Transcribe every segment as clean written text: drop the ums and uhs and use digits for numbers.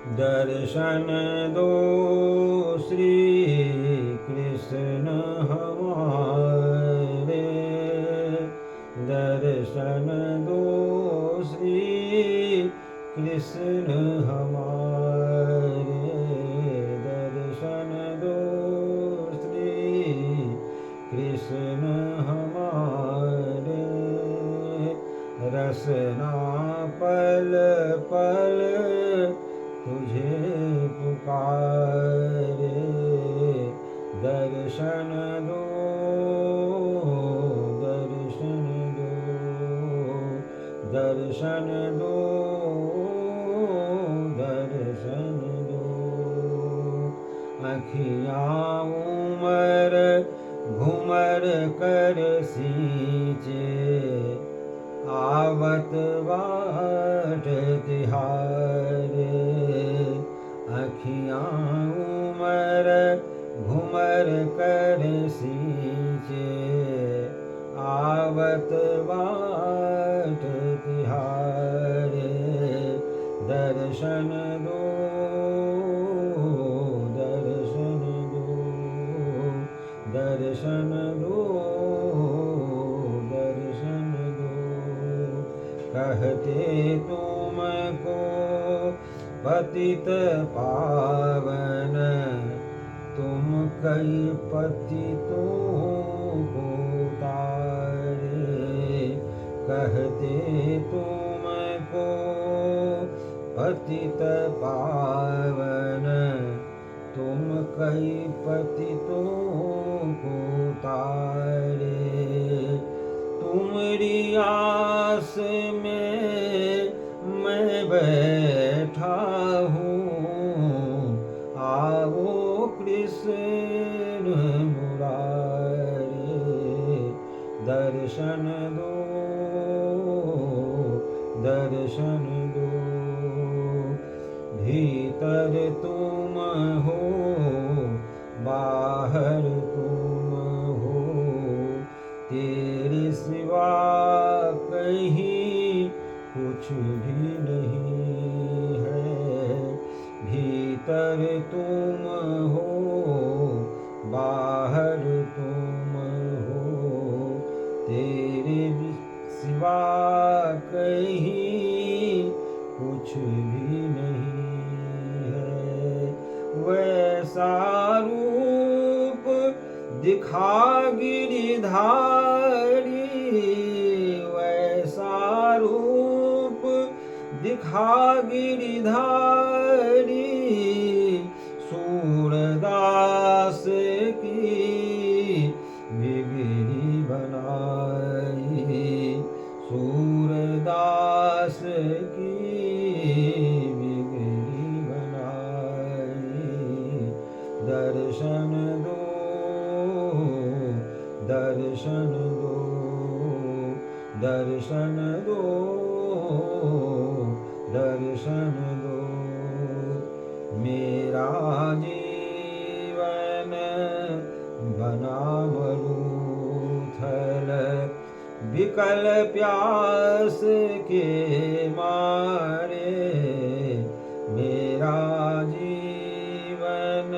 दर्शन दो श्री कृष्ण हमारे, दर्शन दो श्री कृष्ण हमारे, दर्शन दो श्री कृष्ण हमारे। रसना पल पल तुझे पुकारे, दर्शन दो, दर्शन दो, दर्शन दो, दर्शन दो। अखियाँ उमर घुमर कर सींचे, आवत बाट तिहारे, अखियाँ उमर घुमर कर सींचे, आवत बाट तिहारे। दर्शन दो, दर्शन दो, दर्शन दो, दर्शन दो। कहते तुमको पतित पावन, तुम कई पतितों को तारे। कहते तुमको पतित पावन, तुम कई पतितों को तारे। तुमरी आस में मैं बैठा हूँ, आओ कृष्ण मुरारे। दर्शन दो, दर्शन दो। भीतर तुम हो, बाहर तुम हो, तेरे सिवा कहीं कुछ भी नहीं है। भीतर तुम हो, बाहर तुम हो, तेरे सिवा कहीं कुछ भी नहीं है। वैसा रूप दिखा गिरिधारी, वैसा रूप दिखा गिरिधारी, सूरदास की बिगड़ी बनाई, सूरदास की बिगड़ी बनाई। दर्शन दो, दर्शन दो, दर्शन दो, दर्शन दो। मेरा जीवन बना मरूथल, विकल प्यास के मारे। मेरा जीवन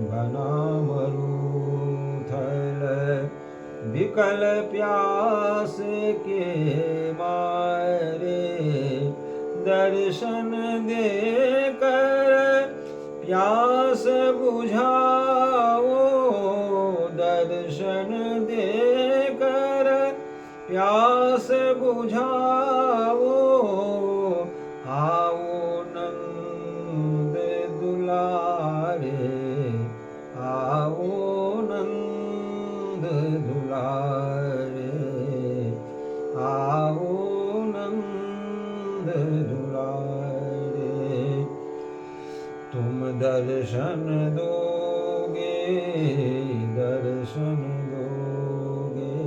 बना मरूथल, विकल प्यास के मारे। दर्शन देकर प्यास बुझाओ, दर्शन देकर प्यास बुझाओ। आओ नंद दुलारे, आओ नंद दुलारे, आओ नंद दुलारे। तुम दर्शन दोगे, दर्शन दोगे,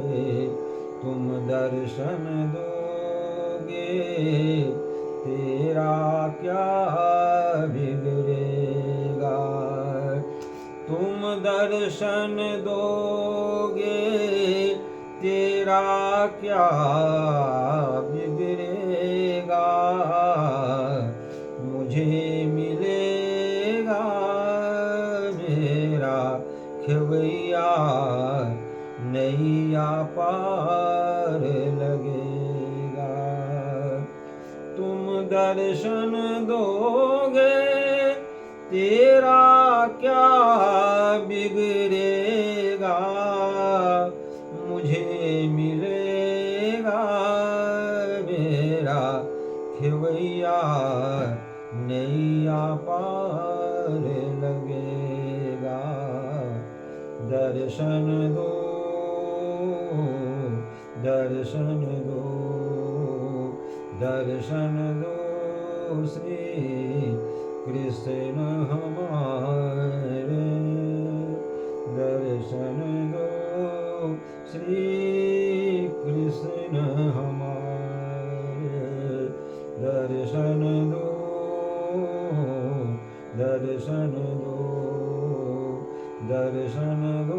तुम दर्शन दोगे, तेरा क्या बिगड़ेगा। तुम दर्शन दोगे, तेरा क्या बिगड़ेगा। मुझे मिलेगा मेरा खेवैया, नैया पार लगेगा। तुम दर्शन दोगे तेरा क्या बिगड़ेगा, मुझे मिलेगा मेरा खेवैया, नैया पार लगेगा। दर्शन दो, दर्शन दो, दर्शन दो श्री कृष्ण हमारे, दर्शन दो श्री कृष्ण हमारे, दर्शन दो, दर्शन दो, दर्शन दो